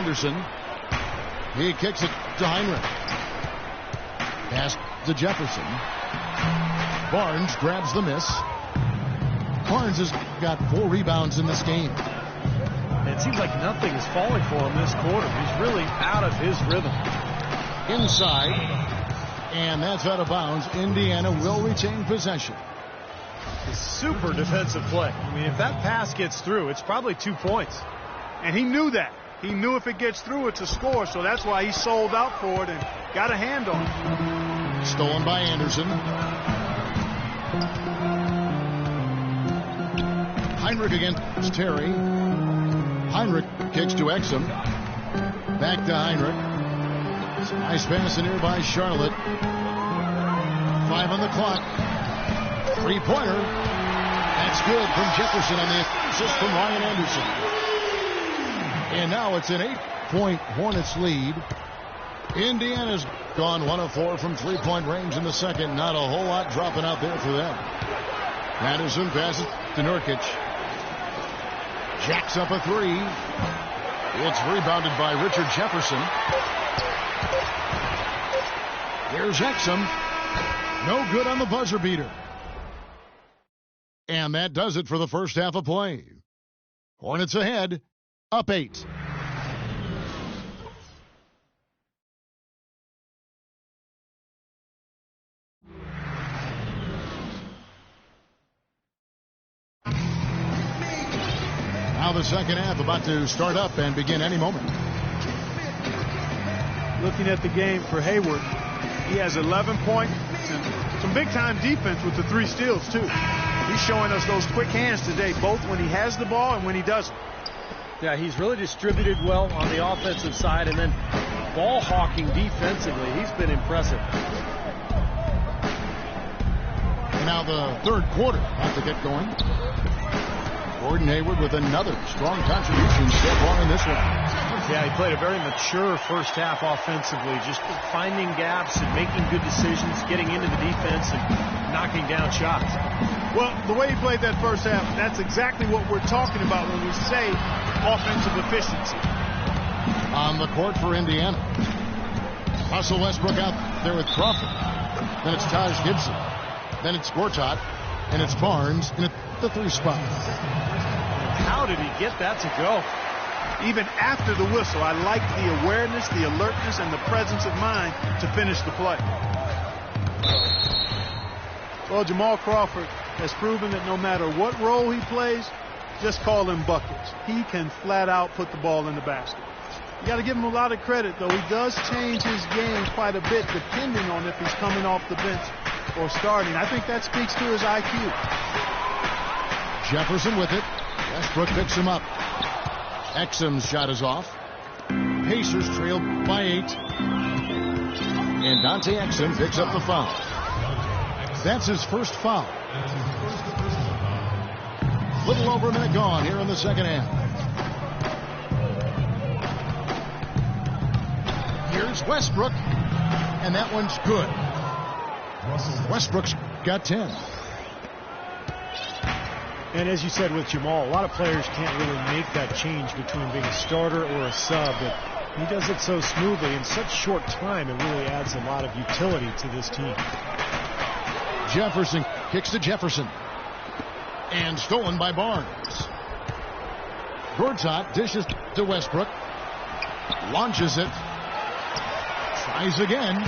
Anderson. He kicks it to Heinrich. Pass to Jefferson. Barnes grabs the miss. Barnes has got 4 rebounds in this game. It seems like nothing is falling for him this quarter. He's really out of his rhythm. Inside, and that's out of bounds. Indiana will retain possession. Super defensive play. I mean, if that pass gets through, it's probably 2 points. And he knew that. He knew if it gets through, it's a score, so that's why he sold out for it and got a hand on it. Stolen by Anderson. Heinrich against Terry. Heinrich kicks to Exum. Back to Heinrich. Nice pass in here by Charlotte. 5 on the clock. 3-pointer. That's good from Jefferson on the assist from Ryan Anderson. And now it's an 8-point Hornets lead. Indiana's gone 1 of 4 from 3-point range in the second. Not a whole lot dropping out there for them. Anderson passes to Nurkic. Jacks up a 3. It's rebounded by Richard Jefferson. Here's Exum. No good on the buzzer beater. And that does it for the first half of play. Hornets ahead, up 8. Now the second half about to start up and begin any moment. Looking at the game for Hayward, he has 11 points and some big-time defense with the 3 steals, too. He's showing us those quick hands today, both when he has the ball and when he doesn't. Yeah, he's really distributed well on the offensive side, and then ball hawking defensively. He's been impressive. And now the third quarter about to get going. Gordon Hayward with another strong contribution so far in this one. Yeah, he played a very mature first half offensively, just finding gaps and making good decisions, getting into the defense and knocking down shots. Well, the way he played that first half, that's exactly what we're talking about when we say offensive efficiency. On the court for Indiana. Russell Westbrook out there with Crawford. Then it's Taj Gibson. Then it's Gortat. And it's Barnes in the 3 spot. How did he get that to go? Even after the whistle, I like the awareness, the alertness, and the presence of mind to finish the play. Well, Jamal Crawford has proven that no matter what role he plays, just call him buckets. He can flat out put the ball in the basket. You got to give him a lot of credit, though. He does change his game quite a bit depending on if he's coming off the bench or starting. I think that speaks to his IQ. Jefferson with it. Westbrook picks him up. Exum's shot is off. Pacers trail by 8. And Dante Exum picks up the foul. That's his first foul. Little over a minute gone here in the second half. Here's Westbrook. And that one's good. Westbrook's got 10. And as you said with Jamal, a lot of players can't really make that change between being a starter or a sub, but he does it so smoothly in such short time. It really adds a lot of utility to this team. Jefferson kicks to Jefferson. And stolen by Barnes. Gortat dishes to Westbrook. Launches it. Tries again.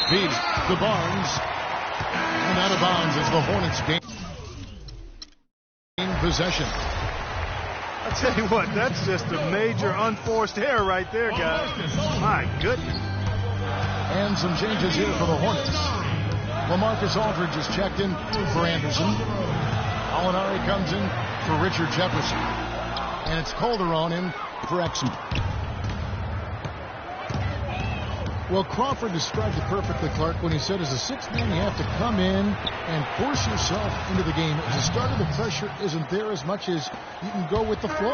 Feeds to Barnes. And out of bounds as the Hornets gain possession. I tell you what, that's just a major unforced error right there, guys. My goodness. And some changes here for the Hornets. LaMarcus Aldridge is checked in for Anderson. Alinari comes in for Richard Jefferson. And it's Calderon in for Exum. Well, Crawford described it perfectly, Clark, when he said as a 6th man, you have to come in and force yourself into the game. As a starter, the pressure isn't there as much as you can go with the flow.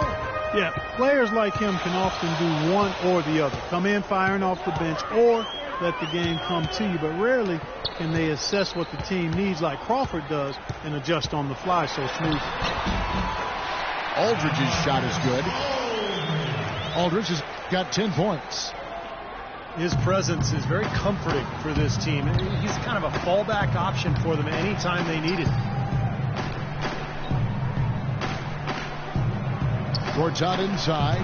Yeah, players like him can often do one or the other. Come in firing off the bench or let the game come to you. But rarely can they assess what the team needs like Crawford does and adjust on the fly so smoothly. Aldridge's shot is good. Aldridge has got 10 points. His presence is very comforting for this team. He's kind of a fallback option for them anytime they need it. Gortat inside.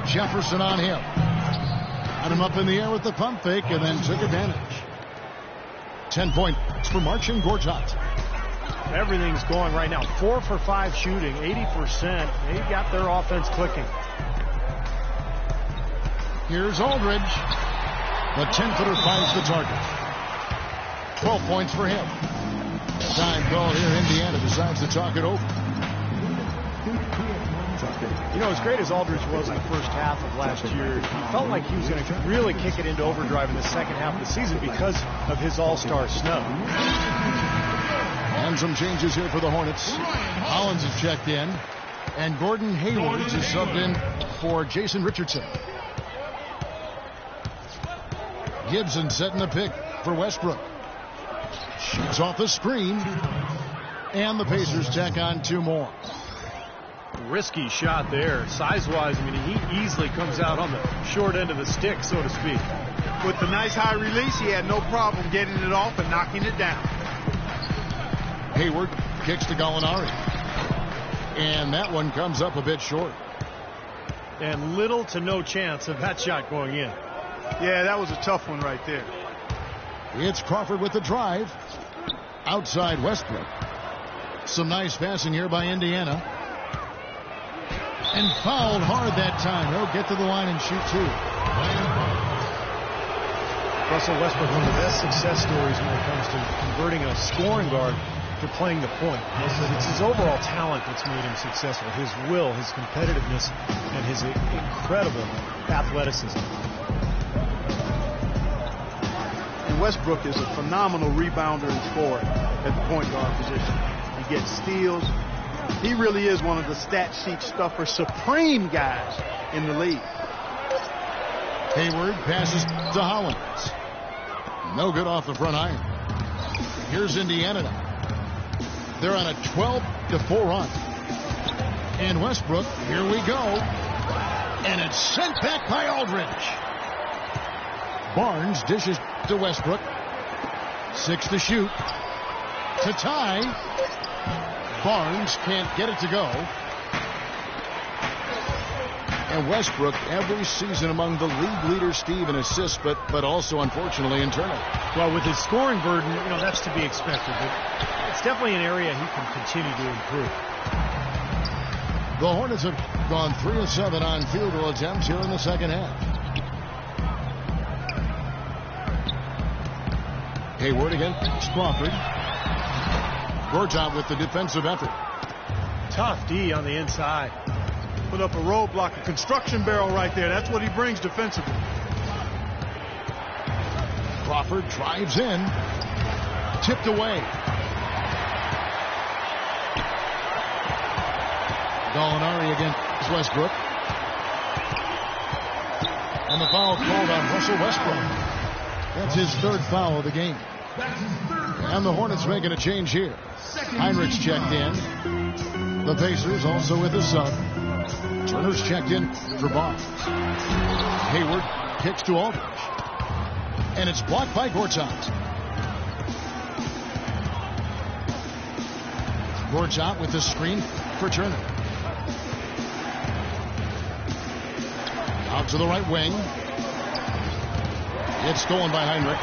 Jefferson on him. Got him up in the air with the pump fake and then took advantage. 10 points for Marcin Gortat. Everything's going right now. 4 for 5 shooting, 80%. They got their offense clicking. Here's Aldridge. The 10-footer finds the target. 12 points for him. Time call here. Indiana decides to talk it over. You know, as great as Aldridge was in the first half of last year, he felt like he was going to really kick it into overdrive in the second half of the season because of his all-star snub. And some changes here for the Hornets. Hollins has checked in, and Gordon Hayward is subbed in for Jason Richardson. Gibson setting the pick for Westbrook. Shoots off the screen, and the Pacers tack on 2 more. Risky shot there. Size-wise, I mean, he easily comes out on the short end of the stick, so to speak. With the nice high release, he had no problem getting it off and knocking it down. Hayward kicks to Gallinari. And that one comes up a bit short. And little to no chance of that shot going in. Yeah, that was a tough one right there. It's Crawford with the drive. Outside Westbrook. Some nice passing here by Indiana. And fouled hard that time. He'll get to the line and shoot 2. Russell Westbrook, one of the best success stories when it comes to converting a scoring guard to playing the point. It's his overall talent that's made him successful. His will, his competitiveness, and his incredible athleticism. And Westbrook is a phenomenal rebounder and scorer at the point guard position. He gets steals. He really is one of the stat sheet stuffer supreme guys in the league. Hayward passes to Hollins. No good off the front iron. Here's Indiana now. They're on a 12-4 run. And Westbrook, here we go. And it's sent back by Aldridge. Barnes dishes to Westbrook. 6 to shoot. To tie. Barnes can't get it to go. And Westbrook every season among the league leaders, Steve, in assists, but also unfortunately in turnovers. Well, with his scoring burden, you know, that's to be expected, but it's definitely an area he can continue to improve. The Hornets have gone 3 of 7 on field goal attempts here in the second half. Hayward against Crawford. Gortat with the defensive effort. Tough D on the inside. Put up a roadblock, a construction barrel right there. That's what he brings defensively. Crawford drives in. Tipped away. Gallinari against Westbrook. And the foul called on Russell Westbrook. That's his 3rd foul of the game. And the Hornets making a change here. Heinrich's checked in. The Pacers also with a sub. Turner's checked in for Barnes. Hayward kicks to Aldridge. And it's blocked by Gortat. Gortat with the screen for Turner. Out to the right wing. It's stolen by Heinrich.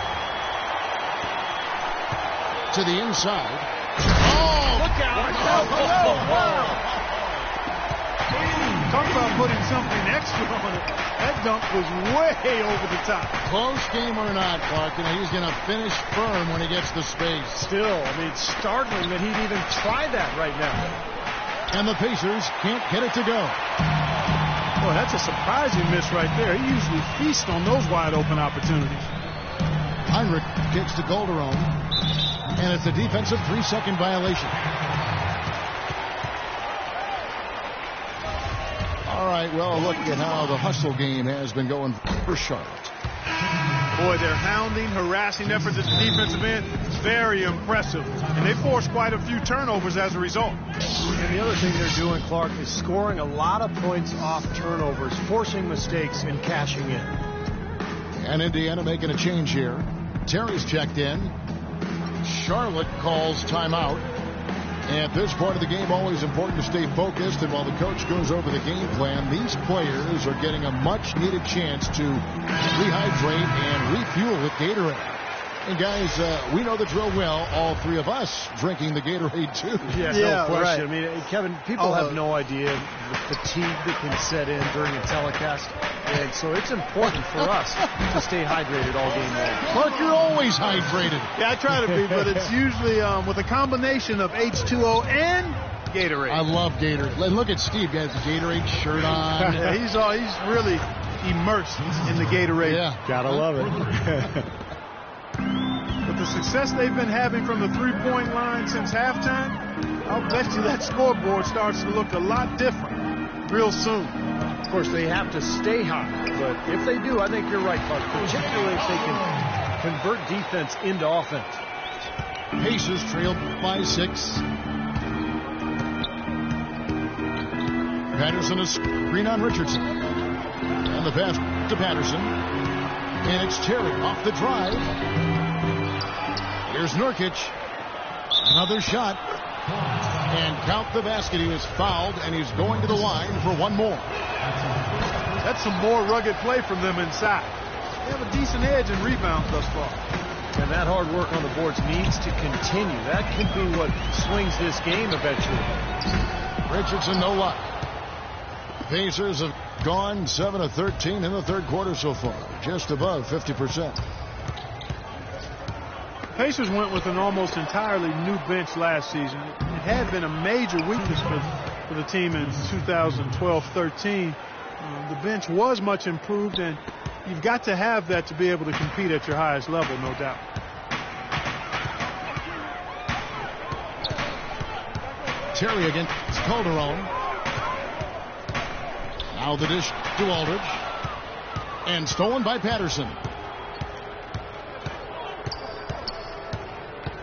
To the inside. Oh, look out! Talk about putting something extra on it. That dunk was way over the top. Close game or not, Clark, you know, he's going to finish firm when he gets the space. Still, I mean, it's startling that he'd even try that right now. And the Pacers can't get it to go. Boy, that's a surprising miss right there. He usually feasts on those wide open opportunities. Heinrich kicks to Calderon. And it's a defensive 3-second violation. All right, well, look at how the hustle game has been going for Charlotte. Boy, their hounding, harassing efforts at the defensive end is very impressive. And they forced quite a few turnovers as a result. And the other thing they're doing, Clark, is scoring a lot of points off turnovers, forcing mistakes and cashing in. And Indiana making a change here. Terry's checked in. Charlotte calls timeout. At this point of the game, always important to stay focused. And while the coach goes over the game plan, these players are getting a much-needed chance to rehydrate and refuel with Gatorade. And guys, we know the drill well. All three of us drinking the Gatorade too. Yeah, no question. Right. I mean, Kevin, people have no idea the fatigue that can set in during a telecast. And so it's important for us to stay hydrated all game long. Mark, you're always hydrated. Yeah, I try to be, but it's usually with a combination of H2O and Gatorade. I love Gatorade. Look at Steve, guys, the Gatorade shirt on. Yeah, he's really immersed in the Gatorade. Yeah, gotta love it. With the success they've been having from the three-point line since halftime, I'll bet you that scoreboard starts to look a lot different real soon. Of course, they have to stay hot, but if they do, I think you're right, Clark, particularly if they can convert defense into offense. Pacers trailed by 6. Patterson is screen on Richardson. And the pass to Patterson. And it's Terry off the drive. Here's Nurkic. Another shot. And count the basket. He was fouled, and he's going to the line for one more. That's some more rugged play from them inside. They have a decent edge in rebounds thus far. And that hard work on the boards needs to continue. That could be what swings this game eventually. Richardson, no luck. Pacers have gone 7 of 13 in the third quarter so far, just above 50%. Pacers went with an almost entirely new bench last season. It had been a major weakness for the team in 2012-13. The bench was much improved, and you've got to have that to be able to compete at your highest level, no doubt. Terry against Calderon. Now the dish to Aldridge. And stolen by Patterson.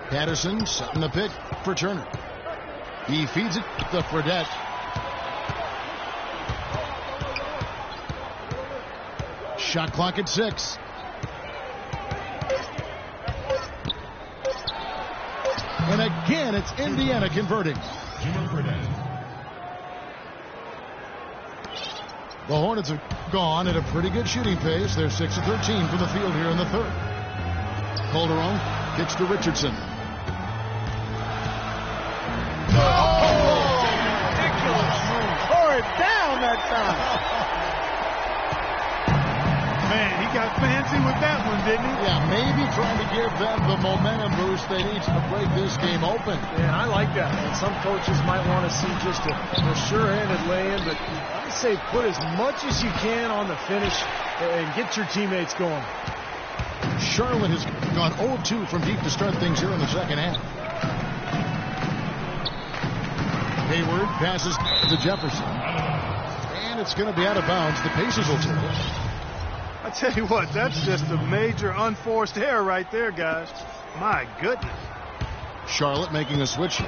Patterson setting the pick for Turner. He feeds it to Fredette. Shot clock at 6. And again, it's Indiana converting. The Hornets have gone at a pretty good shooting pace. They're 6 of 13 from the field here in the third. Calderon kicks to Richardson. Ridiculous. Tore it down that time. Man, he got fancy with that one, didn't he? Yeah, maybe trying to give them the momentum boost they need to break this game open. Yeah, I like that. And some coaches might want to see just a sure-handed lay-in, but I say put as much as you can on the finish and get your teammates going. Charlotte has gone 0-2 from deep to start things here in the second half. Hayward passes to Jefferson. And it's going to be out of bounds. The Pacers will take it. I tell you what, that's just a major unforced error right there, guys. My goodness. Charlotte making a switch here.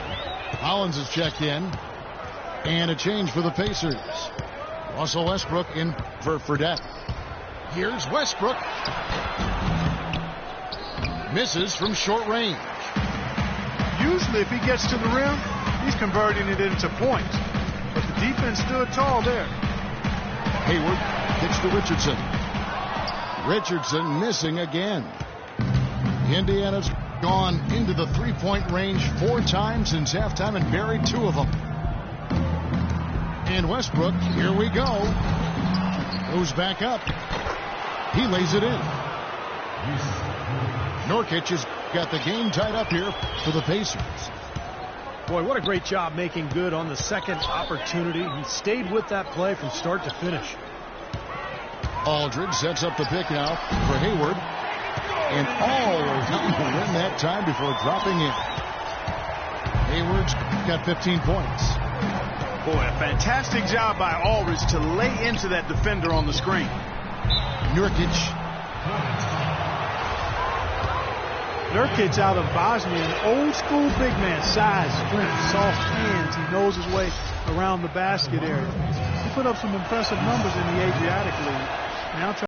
Hollins is checked in. And a change for the Pacers. Russell Westbrook in for Fredette. Here's Westbrook. Misses from short range. Usually if he gets to the rim, he's converting it into points. But the defense stood tall there. Hayward kicks to Richardson. Richardson missing again. Indiana's gone into the three-point range 4 times since halftime and buried 2 of them. And Westbrook, here we go. Goes back up. He lays it in. Nurkic has got the game tied up here for the Pacers. Boy, what a great job making good on the second opportunity. He stayed with that play from start to finish. Aldridge sets up the pick now for Hayward. And all around to win that time before dropping in. Hayward's got 15 points. Boy, a fantastic job by Aldridge to lay into that defender on the screen. Nurkic. Nurkic's out of Bosnia, an old school big man, size, strength, soft hands. He knows his way around the basket area. He put up some impressive numbers in the Adriatic League. Now